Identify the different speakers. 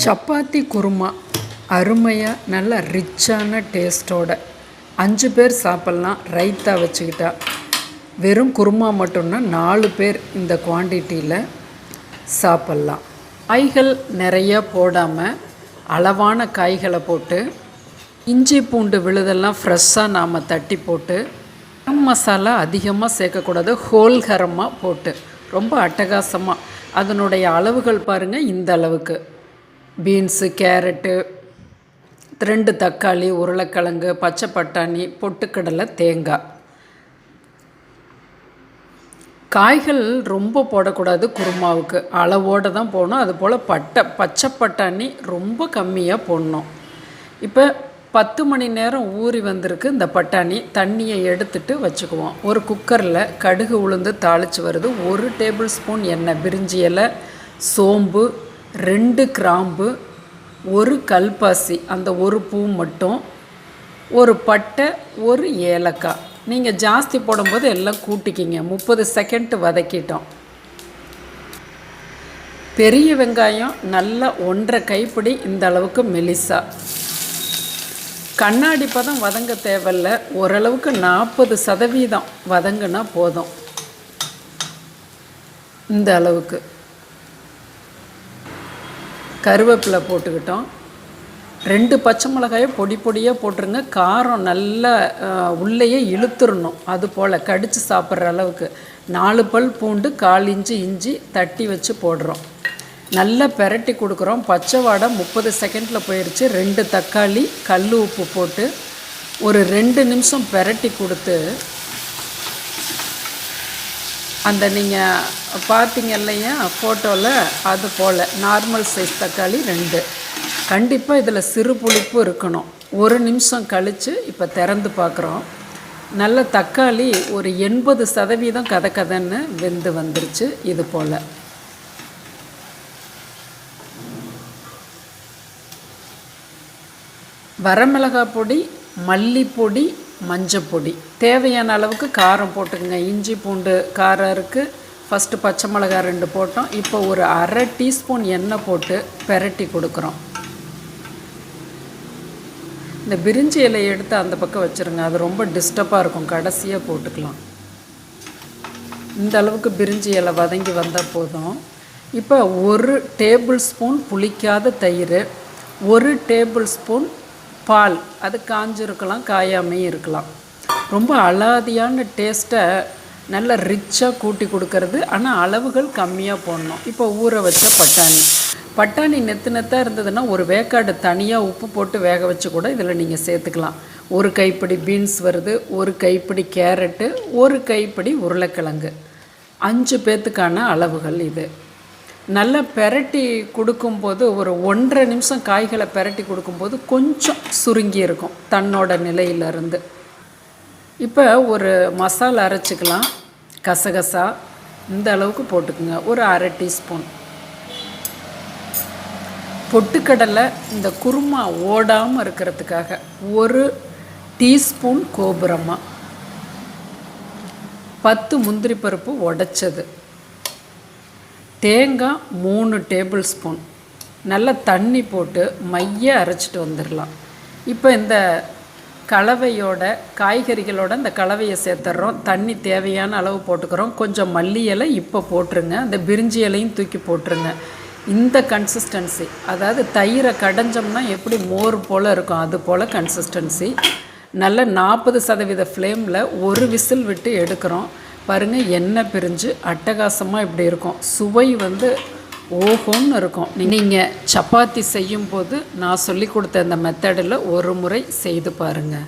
Speaker 1: சப்பாத்தி குருமா அருமையாக நல்ல ரிச்சான டேஸ்ட்டோட 5 பேர் சாப்பிட்லாம். ரைத்தா வச்சுக்கிட்டா வெறும் குருமா மட்டும்னா 4 பேர் இந்த குவான்டிட்டியில் சாப்பிட்லாம். காய்கள் நிறைய போடாமல் அளவான காய்களை போட்டு இஞ்சி பூண்டு விழுதெல்லாம் ஃப்ரெஷ்ஷாக நாம் தட்டி போட்டு கரம் மசாலா அதிகமாக சேர்க்கக்கூடாது. ஹோல் கரமாக போட்டு ரொம்ப அட்டகாசமாக அதனுடைய அளவுகள் பாருங்கள். இந்த அளவுக்கு பீன்ஸு, கேரட்டு, 2 தக்காளி, உருளைக்கிழங்கு, பச்சை பட்டாணி, பொட்டுக்கடலை, தேங்காய். காய்கள் ரொம்ப போடக்கூடாது. குருமாவுக்கு அளவோடு தான் போடணும். அதுபோல் பச்சை பட்டாணி ரொம்ப கம்மியாக போடணும். இப்போ 10 மணி நேரம் ஊறி வந்திருக்கு இந்த பட்டாணி. தண்ணியை எடுத்துட்டு வச்சுக்குவோம். ஒரு குக்கரில் கடுகு உளுந்து தாளித்து வருது. 1 டேபிள் ஸ்பூன் எண்ணெய், பிரிஞ்சி இலை, சோம்பு, 2 கிராம்பு, 1 கல்பாசி, அந்த 1 பூ மட்டும், 1 பட்டை, 1 ஏலக்காய். நீங்கள் ஜாஸ்தி போடும்போது எல்லாம் கூட்டிக்கிங்க. 30 செகண்ட் வதக்கிட்டோம். பெரிய வெங்காயம் நல்லா 1.5 கைப்பிடி இந்த அளவுக்கு மெலிசா. கண்ணாடி பதம் வதங்க தேவையில்லை. ஓரளவுக்கு 40% வதங்கினா போதும். இந்த அளவுக்கு கருவேப்பிலை போட்டுக்கிட்டோம். 2 பச்சை மிளகாயை பொடி பொடியாக போட்டுருங்க. காரம் நல்லா உள்ளேயே இழுத்துடணும். அதுபோல் கடித்து சாப்பிட்ற அளவுக்கு 4 பல் பூண்டு, 1/4 இன்ச்சு இஞ்சி தட்டி வச்சு போடுறோம். நல்லா பெரட்டி கொடுக்குறோம். பச்சை வாடை 30 செகண்டில் போயிடுச்சு. 2 தக்காளி, கல் உப்பு போட்டு ஒரு 2 நிமிஷம் பெரட்டி கொடுத்து, அந்த நீங்கள் பார்த்தீங்க இல்லையா ஃபோட்டோவில், அது போல் நார்மல் சைஸ் தக்காளி 2. கண்டிப்பாக இதில் சிறு புளிப்பு இருக்கணும். 1 நிமிஷம் கழித்து இப்போ திறந்து பார்க்குறோம். நல்ல தக்காளி ஒரு 80% கதன்னு வெந்து வந்துருச்சு. இது போல் வரமிளகாய் பொடி, மல்லிப்பொடி, மஞ்சப்பொடி, தேவையான அளவுக்கு காரம் போட்டுக்கோங்க. இஞ்சி பூண்டு காரம் இருக்குது. ஃபஸ்ட்டு பச்சை மிளகாய் 2 போட்டோம். இப்போ ஒரு 1/2 டீஸ்பூன் எண்ணெய் போட்டு பெரட்டி கொடுக்குறோம். இந்த பிரிஞ்சி இலையை எடுத்து அந்த பக்கம் வச்சுருங்க. அது ரொம்ப டிஸ்டர்பாக இருக்கும். கடைசியாக போட்டுக்கலாம். இந்த அளவுக்கு பிரிஞ்சி இலை வதங்கி வந்தால் போதும். இப்போ 1 டேபிள் ஸ்பூன் புளிக்காத தயிர், 1 டேபிள் ஸ்பூன் பால். அது காஞ்சிருக்கலாம், காயாமையும் இருக்கலாம். ரொம்ப அலாதியான டேஸ்ட்டை நல்ல ரிச்சாக கூட்டி கொடுக்கறது. ஆனால் அளவுகள் கம்மியாக போடணும். இப்போ ஊற வச்ச பட்டாணி நெத்தாக இருந்ததுன்னா 1 வேக்காடு தனியாக உப்பு போட்டு வேக வச்சு கூட இதில் நீங்கள் சேர்த்துக்கலாம். 1 கைப்பிடி பீன்ஸ் வருது, 1 கைப்பிடி கேரட்டு, 1 கைப்பிடி உருளைக்கிழங்கு. 5 பேர்த்துக்கான அளவுகள் இது. நல்லா பெரட்டி கொடுக்கும்போது ஒரு 1.5 நிமிஷம் காய்களை பெரட்டி கொடுக்கும்போது கொஞ்சம் சுருங்கி இருக்கும் தன்னோட நிலையிலிருந்து. இப்போ ஒரு மசாலா அரைச்சிக்கலாம். கசகசா இந்த அளவுக்கு போட்டுக்குங்க. ஒரு 1/2 டீஸ்பூன் பொட்டுக்கடலை. இந்த குருமா ஓடாமல் இருக்கிறதுக்காக 1 டீஸ்பூன் கோபுரமா, 10 முந்திரி பருப்பு உடைச்சது, தேங்காய் 3 டேபிள் ஸ்பூன். நல்லா தண்ணி போட்டு மைய அரைச்சிட்டு வந்துடலாம். இப்போ இந்த கலவையோட காய்கறிகளோட இந்த கலவையை சேர்த்துட்றோம். தண்ணி தேவையான அளவு போட்டுக்கிறோம். கொஞ்சம் மல்லி இலை இப்போ போட்டுருங்க. அந்த பிரிஞ்சி இலையும் தூக்கி போட்டுருங்க. இந்த கன்சிஸ்டன்சி, அதாவது தயிரை கடைஞ்சோம்னா எப்படி மோர் போல் இருக்கும், அது போல் கன்சிஸ்டன்சி. நல்ல 40% ஃப்ளேமில் 1 விசில் விட்டு எடுக்கிறோம். பாருங்கள், எண்ணெய் பிரிஞ்சு அட்டகாசமாக இப்படி இருக்கும். சுவை ஓஹோன்னு இருக்கும். நீங்கள் சப்பாத்தி செய்யும்போது நான் சொல்லி கொடுத்த இந்த மெத்தடில் ஒரு முறை செய்து பாருங்கள்.